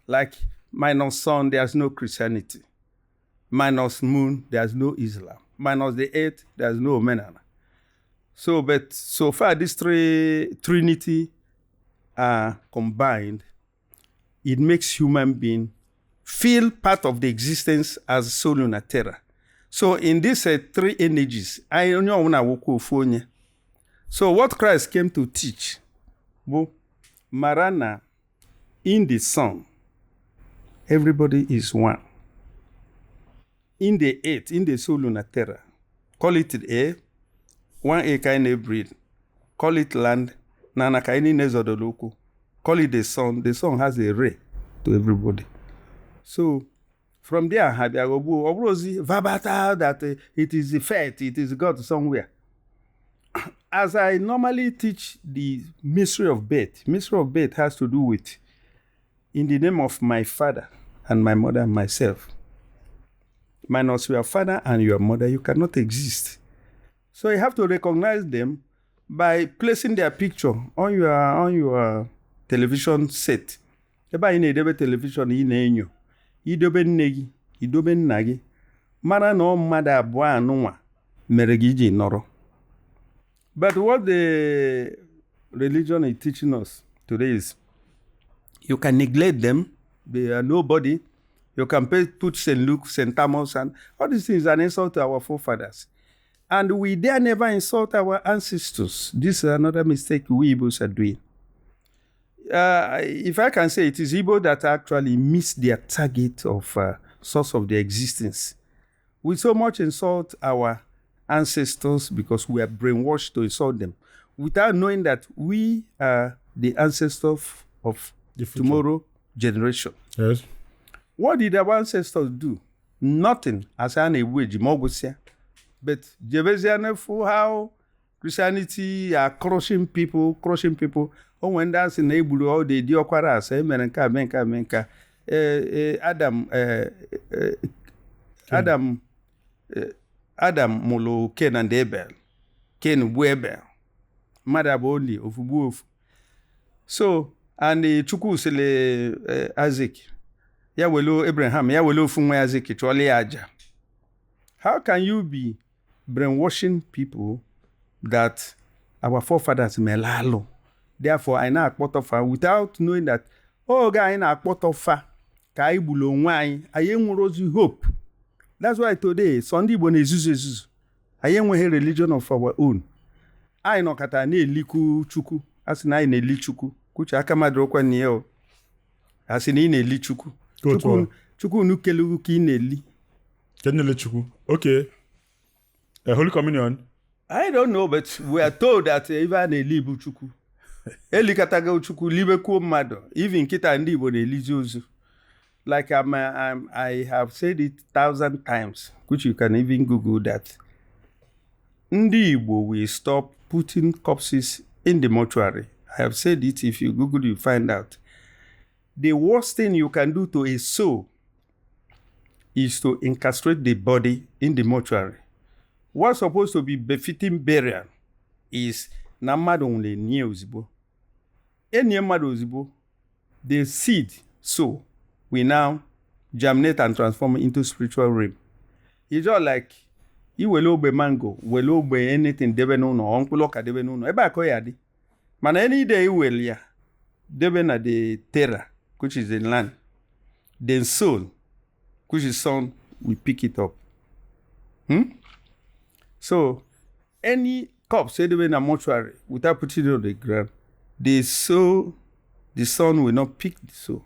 Like minus sun, there's no Christianity. Minus moon, there's no Islam. Minus the earth, there's no Omenala. So, but so far, these trinity are combined. It makes human being feel part of the existence as soul and terra. So in these three energies, so what Christ came to teach, Marana, in the sun, everybody is one. In the earth, in the soul and terra, call it air, one air kind breathe, call it land, nana kaini nezodoloko, call it the sun has a ray to everybody. So from there, verbata that it is the fact, it is God somewhere. As I normally teach the mystery of birth has to do with in the name of my father and my mother and myself. Minus your father and your mother, you cannot exist. So you have to recognize them by placing their picture on your television set. Eba ị na-edebe television ị na-enyo, idobe nne gị, idobe nna gị, mara na ọ mmadụ abụọ anụnwa mere gị iji nọrọ. But what the religion is teaching us today is you can neglect them, they are nobody. You can put St. Luke, St. Thomas, and all these things are an insult to our forefathers. And we dare never insult our ancestors. This is another mistake we Igbos are doing. If I can say, it is Igbo that actually missed their target of source of their existence. We so much insult our ancestors because we are brainwashed to insult them without knowing that we are the ancestors of the tomorrow generation. Yes. What did our ancestors do? Nothing. As an ewage, but Jebeziane for how Christianity are crushing people. Oh, when that's in Ebulu, all the Dioquaras, Menka. Adam Molo Ken and Abel. Ken Weber. Madaboli of Wolf. So, and the Chukusele Isaac. Yawelo Abraham, Yawelo Funwe Isaac, Chwale Aja. How can you be brainwashing people that our forefathers melalo? Therefore, I know Akpotofa without knowing that, oh, guy in Akpotofa, Kaibulo Wai, I am rosy hope. That's why today, Sunday Bonezuzu, I am a religion of our own. I know Katane Liku Chuku, as nine a lichuku, which Akamadrokwa Neo, as in a lichuku. Chuku nukelu kineli. Kenele chuku. Okay. Holy Communion. I don't know, but we are told that even a libu chuku. Eli kataga chuku libe ku mado. Even kita ndi bo religious. Like I have said it 1,000 times, which you can even Google that. Ndi Igbo will stop putting corpses in the mortuary. I have said it. If you Google, you find out. The worst thing you can do to a soul is to incastrate the body in the mortuary. What's supposed to be befitting burial is namado only neozibo. Any madozibo, the seed soul we now germinate and transform into spiritual realm. It's just like you will be mango, will be anything debe no uncle ka debe no eba ko yadi. Man any day you will ya debe na the terra, which is the land. Then soul, which is sun, we pick it up. So any corpse debe in a mortuary without putting it on the ground, the soul, the sun will not pick the soul.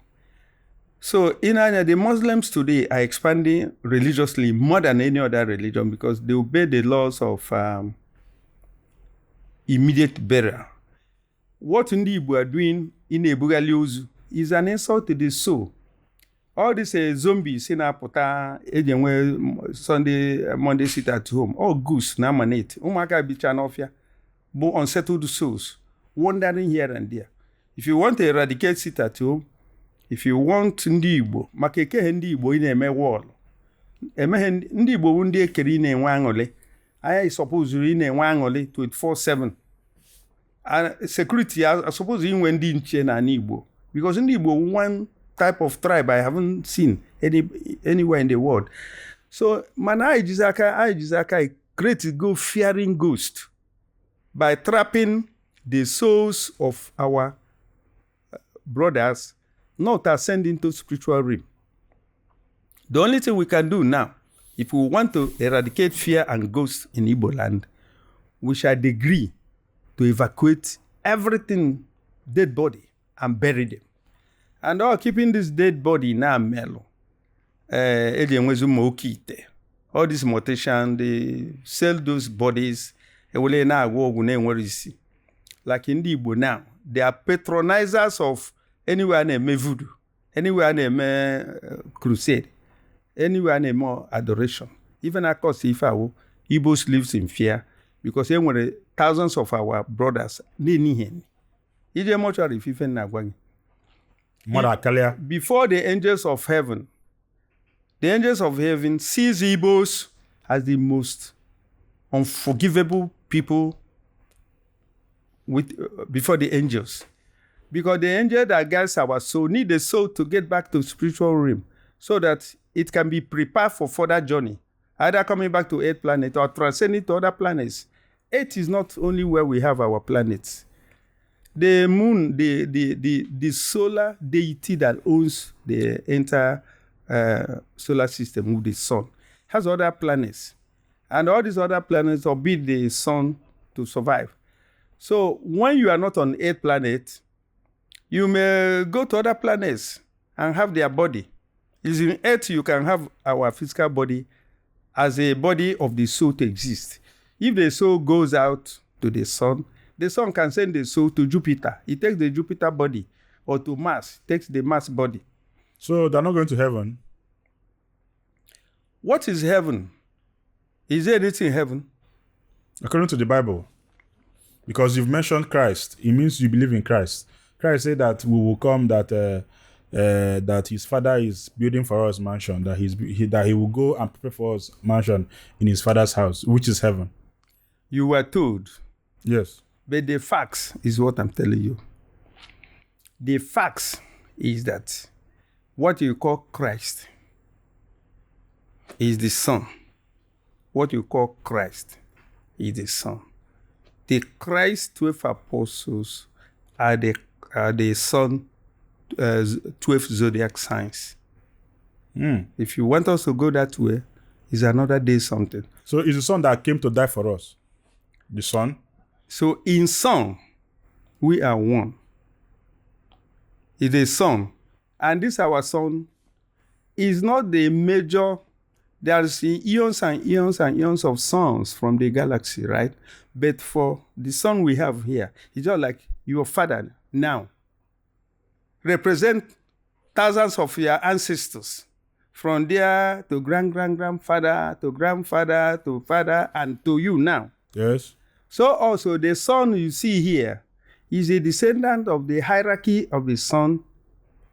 So in Anya, the Muslims today are expanding religiously more than any other religion because they obey the laws of immediate burial. What Ndi Igbo are doing in Ebugaliozu is an insult to the soul. All these zombies in Apota, Sunday, Monday sit at home, all goose, namanate, Umaka Bichanofia, bo unsettled souls, wandering here and there. If you want to eradicate sit at home, if you want Ndi Igbo, makeke Ndi Igbo in a wall. Ndi Igbo wundi ekeri in a wangole. I suppose you in a wangole 24/7. And security, I suppose in Wendi in Chena and Igbo. Because Ndi Igbo one type of tribe I haven't seen anywhere in the world. So, man, I create go fearing ghost by trapping the souls of our brothers, not ascending to spiritual realm. The only thing we can do now, if we want to eradicate fear and ghosts in Igbo land, we shall agree to evacuate everything dead body and bury them. And all keeping this dead body now mellow. All this mutation, they sell those bodies. Like in the Igbo now, they are patronizers of anywhere name voodoo, anywhere name crusade, anywhere name adoration. Even across Ifawo, Igbos lives in fear because thousands of our brothers before the angels of heaven sees Igbos as the most unforgivable people before the angels. Because the angel that guides our soul need the soul to get back to spiritual realm so that it can be prepared for further journey, either coming back to Earth planet or transcending to other planets. Earth is not only where we have our planets. The moon, the solar deity that owns the entire solar system with the sun has other planets. And all these other planets orbit the sun to survive. So when you are not on Earth planet, you may go to other planets and have their body. It's in Earth you can have our physical body as a body of the soul to exist. If the soul goes out to the sun can send the soul to Jupiter. It takes the Jupiter body, or to Mars, takes the Mars body. So they're not going to heaven? What is heaven? Is there anything in heaven? According to the Bible. Because you've mentioned Christ, it means you believe in Christ. Christ said that we will come, that his father is building for us mansion, that he will go and prepare for us mansion in his father's house, which is heaven. You were told. Yes. But the facts is what I'm telling you. The facts is that what you call Christ is the Son. What you call Christ is the Son. The Christ 12 apostles are the Son 12 zodiac signs. If you want us to go that way, it's another day something. So it's the Son that came to die for us. The Son. So in Son, we are one. It's a Son. And this our Son is not the major. There's eons and eons and eons of suns from the galaxy, right? But for the Son we have here, it's just like your father now represent thousands of your ancestors. From there to grandfather to grandfather to father and to you now. Yes. So also the Son you see here is a descendant of the hierarchy of the Son,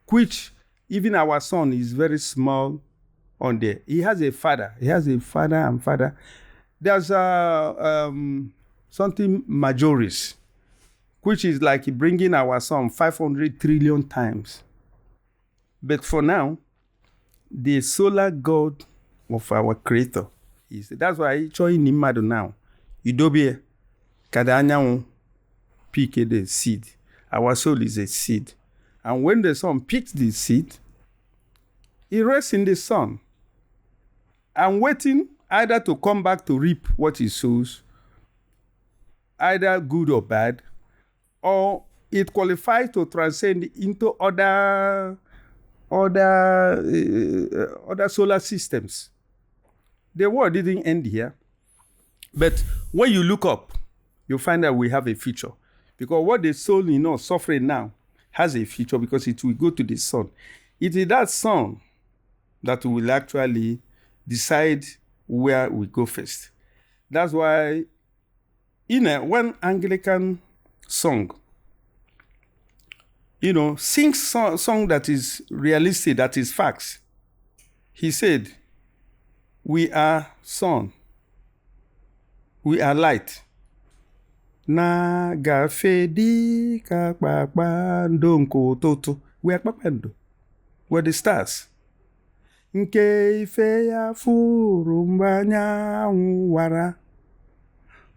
which even our Son is very small on there. He has a father. He has a father and father. There's something majoris, which is like bringing our Son 500 trillion times. But for now, the solar God of our Creator is. That's why I join Nimado now. Idobie. Kadanyamu pick the seed. Our soul is a seed. And when the sun picks the seed, it rests in the sun and waiting either to come back to reap what it sows, either good or bad, or it qualifies to transcend into other solar systems. The world didn't end here. But when you look up, you find that we have a future. Because what the soul in us suffering now has a future because it will go to the sun. It is that sun that will actually decide where we go first. That's why in one Anglican song, sings song that is realistic, that is facts. He said, we are sun, we are light. Na gafe di ka kpakpando nke ụtụtụ. We are kpakpando. were the stars. Nke ife ya furu mgbe anyanwụ wara,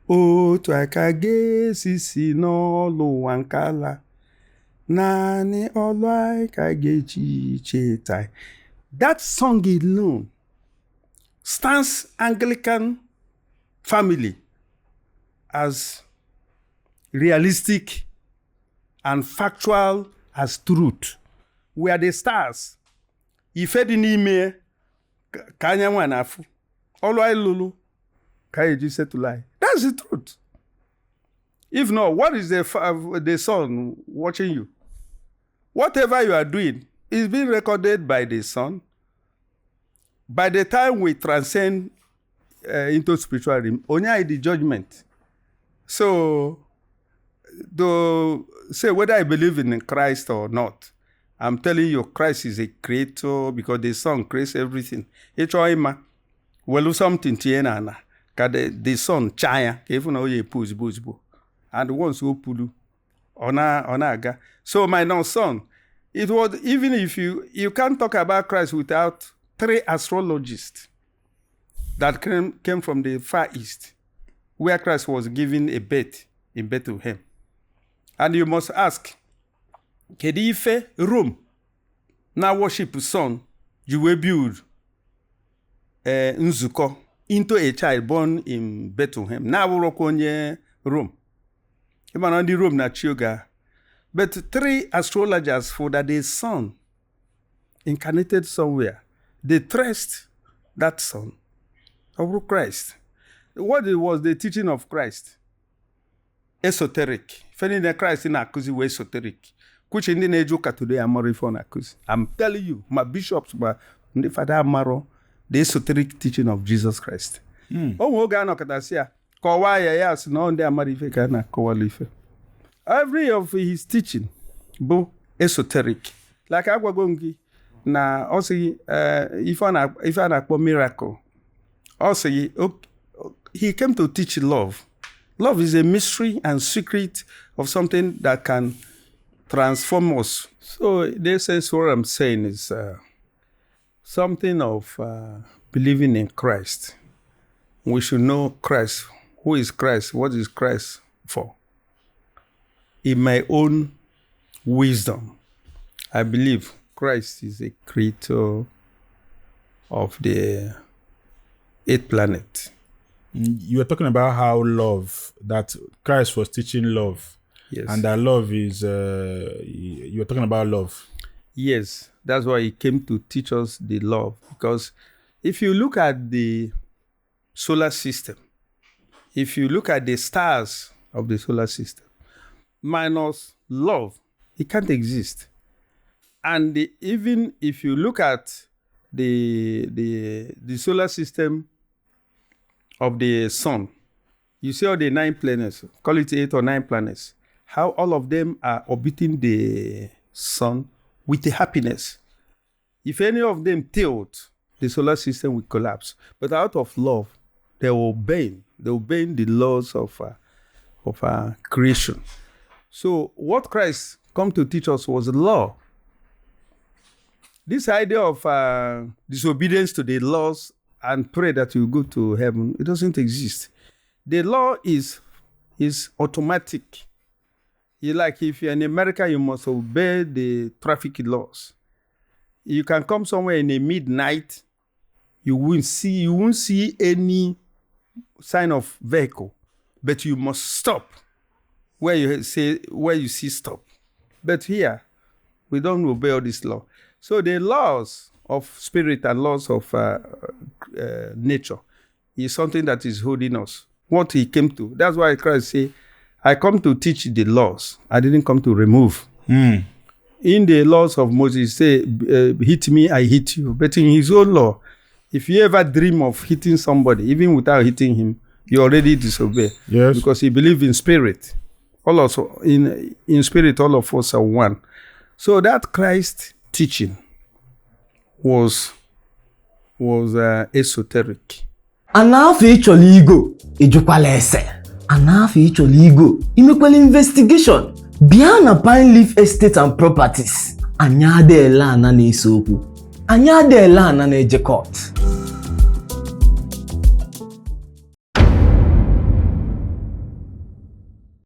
otu aka ga-esi si n'ọlụ ụwa nke ala, naanị ọlụ anyị ka ga-eji cheta. That song alone stands Anglican family as realistic and factual as truth. We are the stars. Ife dị n'ime ka anyanwụ na-afụ, ọlụ anyị lụrụ ka eji settle anyị. That's the truth. If not, what is the sun watching you? Whatever you are doing is being recorded by the sun. By the time we transcend into spiritual realm, only the judgment. So, to say whether I believe in Christ or not, I'm telling you, Christ is a creator because the sun creates everything. Each oima, well, something tiena na, the sun chaya, even though you push bushbo, and once you pulu, onaga. So my son, it was even if you can't talk about Christ without 3 astrologists that came from the Far East, where Christ was given a birth in Bethlehem. And you must ask, kedu ife Rome na worship sun you will build nzuko into a child born in Bethlehem? Na wuroko onye Rome. Even the Rome na chioga. But 3 astrologers for that the sun incarnated somewhere. They traced that sun of Christ. What was the teaching of Christ? Esoteric. Finding the Christ in Akuzi were esoteric. Which in the Nejuka today Amaro for Akuzi. I'm telling you, my bishops were the Father Amaro, the esoteric teaching of Jesus Christ. Oh, Gano Katasia, Kawaya, yes, no, they are Marifekana, Kowalife. Every of his teaching, bo esoteric. Like Agwagongi, na also if I miracle, also he came to teach love. Love is a mystery and secret of something that can transform us. So in this sense, what I'm saying is something of believing in Christ. We should know Christ. Who is Christ? What is Christ for? In my own wisdom, I believe Christ is a creator of the 8th planet. You were talking about how love, that Christ was teaching love. Yes. And that love is, you were talking about love. Yes, that's why he came to teach us the love. Because if you look at the solar system, if you look at the stars of the solar system, minus love, it can't exist. And even if you look at the solar system of the sun, you see all the 9 planets, call it 8 or 9 planets, how all of them are orbiting the sun with a happiness. If any of them tilt, the solar system will collapse. But out of love, they will obey the laws of creation. So what Christ come to teach us was law. This idea of disobedience to the laws and pray that you go to heaven, it doesn't exist. The law is automatic. Like if you're in America, you must obey the traffic laws. You can come somewhere in the midnight, you won't see any sign of vehicle, but you must stop where you see stop. But here, we don't obey all this law. So the laws of spirit and laws of nature is something that is holding us. What he came to. That's why Christ say, I come to teach the laws. I didn't come to remove. In the laws of Moses, say, hit me, I hit you. But in his own law, if you ever dream of hitting somebody, even without hitting him, you already disobey. Yes. Because he believes in spirit. Also, in spirit, all of us are one. So that Christ teaching was esoteric. Anafu ịchọrọ igo ejukwala ese. Anafu ịchọrọ igo imekwala investigation. Bịa na Pine Leaf Estate and Properties. anyị adịela ana na-ese okwu, anyị adịela ana na-eje court.